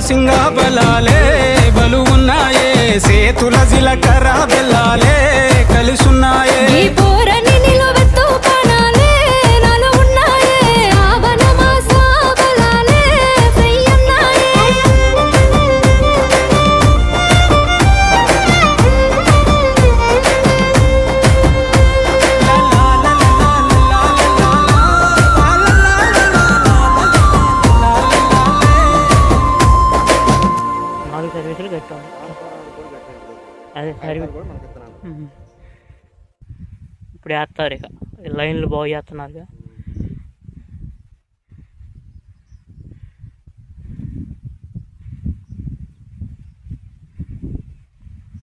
సింగా బలాలే బలు ఉన్నాయే సేతుల జిలకర్ర బెల్లాలే కలిసున్నాయే పోరని నిలవెత్తు పనాలే నాలో ఉన్నాయే ఆవన మాస బలాలే ఫ్రయ్యన్నాయే సర్వీసులు కట్టాలి అదే సర్వీస్ ఇప్పుడు వేస్తారు ఇక లైన్లు బాగా చేస్తున్నారు.